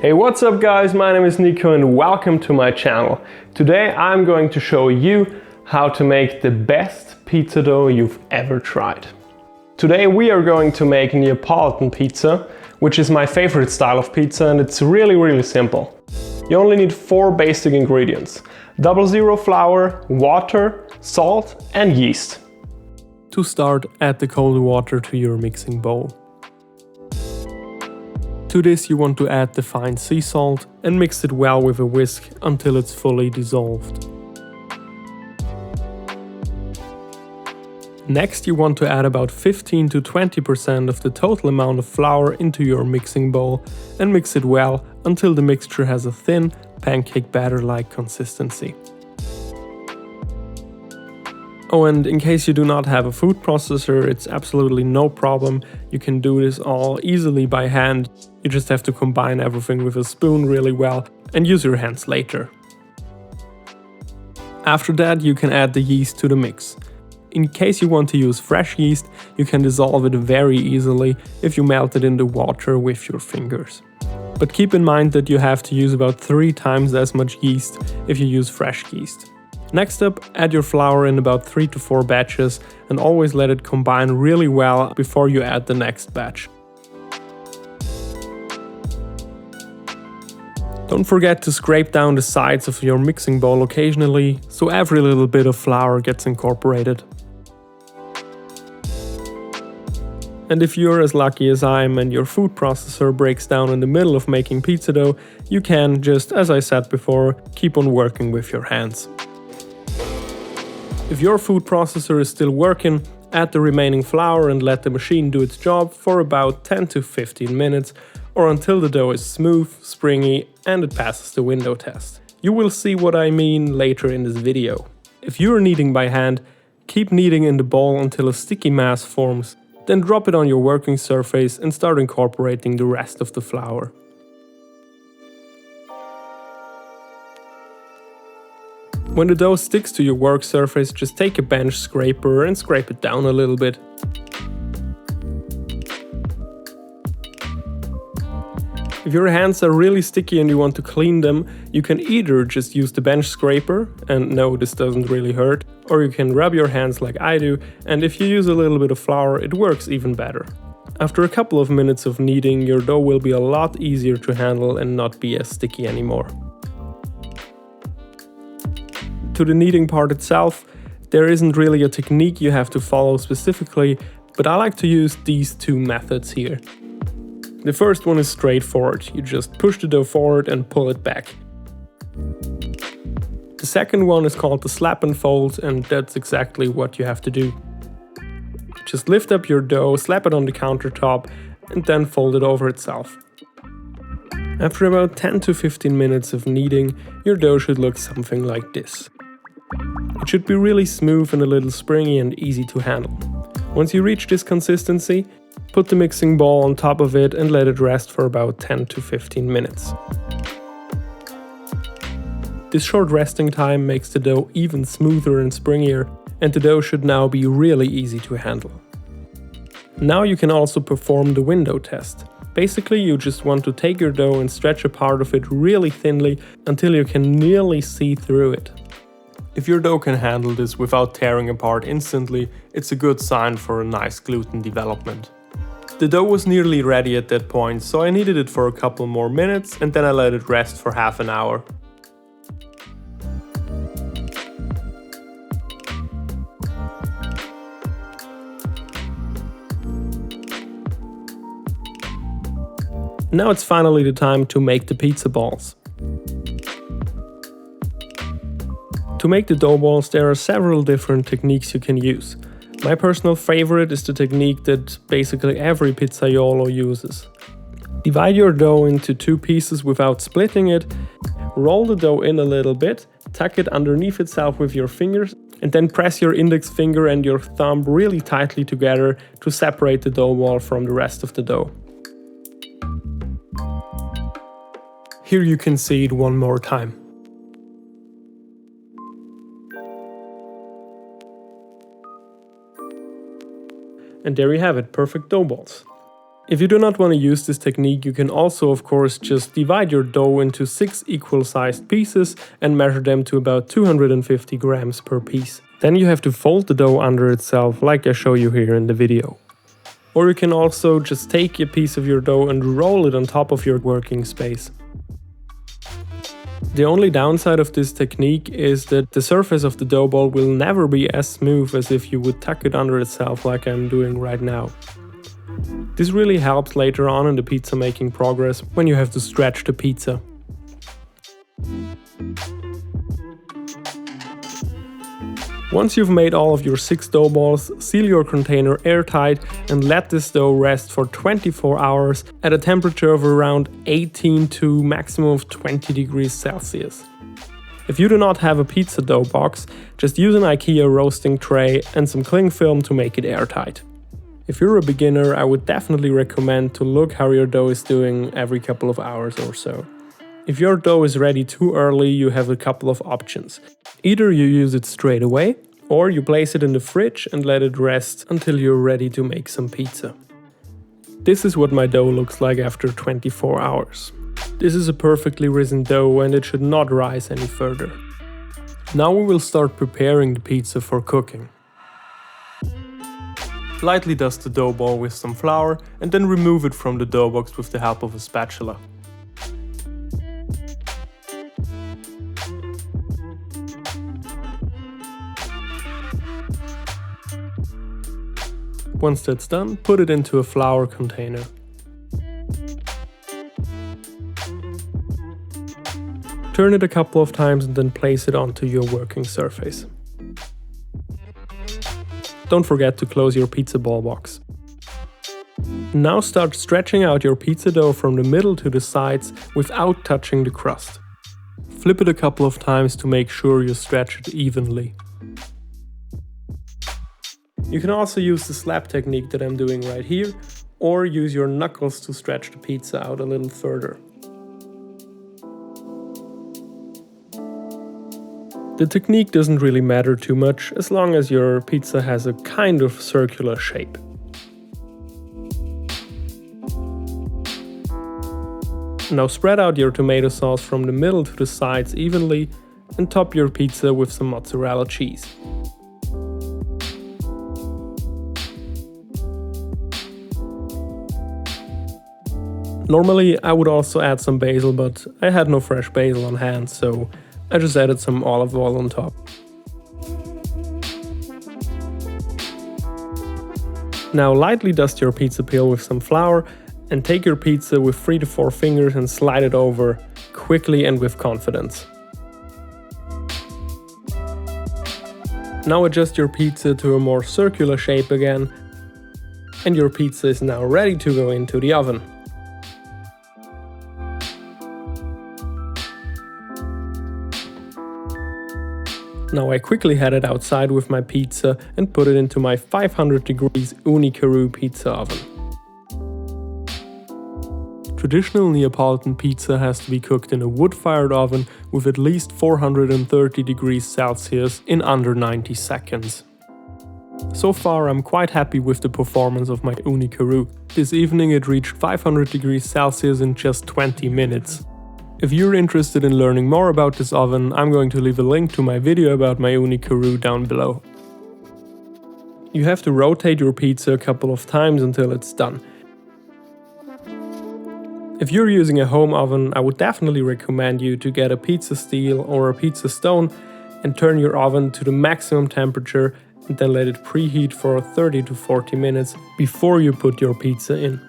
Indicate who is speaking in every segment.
Speaker 1: Hey, what's up guys? My name is Nico and welcome to my channel. Today I'm going to show you how to make the best pizza dough you've ever tried. Today we are going to make Neapolitan pizza, which is my favorite style of pizza, and it's really simple. You only need 4 basic ingredients: 00 flour, water, salt and yeast. To start, add the cold water to your mixing bowl. To this you want to add the fine sea salt and mix it well with a whisk until it's fully dissolved. Next you want to add about 15 to 20% of the total amount of flour into your mixing bowl and mix it well until the mixture has a thin, pancake batter-like consistency. Oh, and in case you do not have a food processor, it's absolutely no problem. You can do this all easily by hand. You just have to combine everything with a spoon really well and use your hands later. After that, you can add the yeast to the mix. In case you want to use fresh yeast, you can dissolve it very easily if you melt it in the water with your fingers. But keep in mind that you have to use about 3 times as much yeast if you use fresh yeast. Next up, add your flour in about 3 to 4 batches and always let it combine really well before you add the next batch. Don't forget to scrape down the sides of your mixing bowl occasionally, so every little bit of flour gets incorporated. And if you're as lucky as I am and your food processor breaks down in the middle of making pizza dough, you can, just as I said before, keep on working with your hands. If your food processor is still working, add the remaining flour and let the machine do its job for about 10 to 15 minutes or until the dough is smooth, springy and it passes the window test. You will see what I mean later in this video. If you're kneading by hand, keep kneading in the bowl until a sticky mass forms, then drop it on your working surface and start incorporating the rest of the flour. When the dough sticks to your work surface, just take a bench scraper and scrape it down a little bit. If your hands are really sticky and you want to clean them, you can either just use the bench scraper, and no, this doesn't really hurt, or you can rub your hands like I do, and if you use a little bit of flour, it works even better. After a couple of minutes of kneading, your dough will be a lot easier to handle and not be as sticky anymore. To the kneading part itself, there isn't really a technique you have to follow specifically, but I like to use these 2 methods here. The first one is straightforward, you just push the dough forward and pull it back. The second one is called the slap and fold, and that's exactly what you have to do. Just lift up your dough, slap it on the countertop, and then fold it over itself. After about 10 to 15 minutes of kneading, your dough should look something like this. It should be really smooth and a little springy and easy to handle. Once you reach this consistency, put the mixing bowl on top of it and let it rest for about 10 to 15 minutes. This short resting time makes the dough even smoother and springier, and the dough should now be really easy to handle. Now you can also perform the window test. Basically, you just want to take your dough and stretch a part of it really thinly until you can nearly see through it. If your dough can handle this without tearing apart instantly, it's a good sign for a nice gluten development. The dough was nearly ready at that point, so I kneaded it for a couple more minutes and then I let it rest for half an hour. Now it's finally the time to make the pizza balls. To make the dough balls, there are several different techniques you can use. My personal favorite is the technique that basically every pizzaiolo uses. Divide your dough into 2 pieces without splitting it, roll the dough in a little bit, tuck it underneath itself with your fingers, and then press your index finger and your thumb really tightly together to separate the dough ball from the rest of the dough. Here you can see it one more time. And there you have it, perfect dough balls. If you do not want to use this technique, you can also of course just divide your dough into 6 equal sized pieces and measure them to about 250 grams per piece. Then you have to fold the dough under itself like I show you here in the video. Or you can also just take a piece of your dough and roll it on top of your working space. The only downside of this technique is that the surface of the dough ball will never be as smooth as if you would tuck it under itself like I'm doing right now. This really helps later on in the pizza making progress when you have to stretch the pizza. Once you've made all of your 6 dough balls, seal your container airtight and let this dough rest for 24 hours at a temperature of around 18 to maximum of 20 degrees Celsius. If you do not have a pizza dough box, just use an IKEA roasting tray and some cling film to make it airtight. If you're a beginner, I would definitely recommend to look how your dough is doing every couple of hours or so. If your dough is ready too early, you have a couple of options. Either you use it straight away, or you place it in the fridge and let it rest until you're ready to make some pizza. This is what my dough looks like after 24 hours. This is a perfectly risen dough and it should not rise any further. Now we will start preparing the pizza for cooking. Lightly dust the dough ball with some flour and then remove it from the dough box with the help of a spatula. Once that's done, put it into a flour container. Turn it a couple of times and then place it onto your working surface. Don't forget to close your pizza ball box. Now start stretching out your pizza dough from the middle to the sides without touching the crust. Flip it a couple of times to make sure you stretch it evenly. You can also use the slap technique that I'm doing right here, or use your knuckles to stretch the pizza out a little further. The technique doesn't really matter too much as long as your pizza has a kind of circular shape. Now spread out your tomato sauce from the middle to the sides evenly and top your pizza with some mozzarella cheese. Normally I would also add some basil, but I had no fresh basil on hand, so I just added some olive oil on top. Now lightly dust your pizza peel with some flour and take your pizza with 3 to 4 fingers and slide it over quickly and with confidence. Now adjust your pizza to a more circular shape again, and your pizza is now ready to go into the oven. Now I quickly headed outside with my pizza and put it into my 500 degrees Ooni Karu pizza oven. Traditional Neapolitan pizza has to be cooked in a wood-fired oven with at least 430 degrees Celsius in under 90 seconds. So far I'm quite happy with the performance of my Ooni Karu. This evening it reached 500 degrees Celsius in just 20 minutes. If you're interested in learning more about this oven, I'm going to leave a link to my video about my Ooni Karu down below. You have to rotate your pizza a couple of times until it's done. If you're using a home oven, I would definitely recommend you to get a pizza steel or a pizza stone and turn your oven to the maximum temperature and then let it preheat for 30 to 40 minutes before you put your pizza in.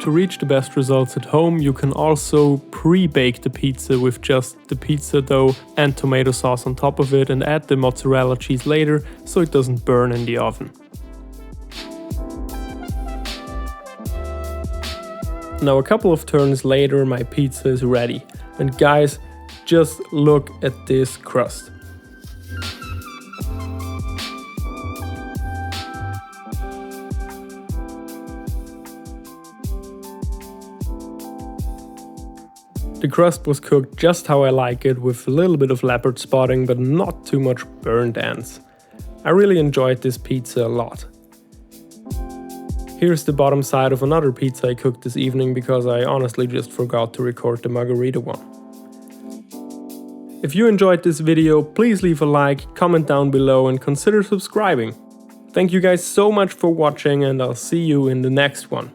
Speaker 1: To reach the best results at home, you can also pre-bake the pizza with just the pizza dough and tomato sauce on top of it and add the mozzarella cheese later so it doesn't burn in the oven. Now a couple of turns later my pizza is ready, and guys, just look at this crust. The crust was cooked just how I like it, with a little bit of leopard spotting but not too much burnt ends. I really enjoyed this pizza a lot. Here's the bottom side of another pizza I cooked this evening because I honestly just forgot to record the margarita one. If you enjoyed this video, please leave a like, comment down below and consider subscribing. Thank you guys so much for watching and I'll see you in the next one.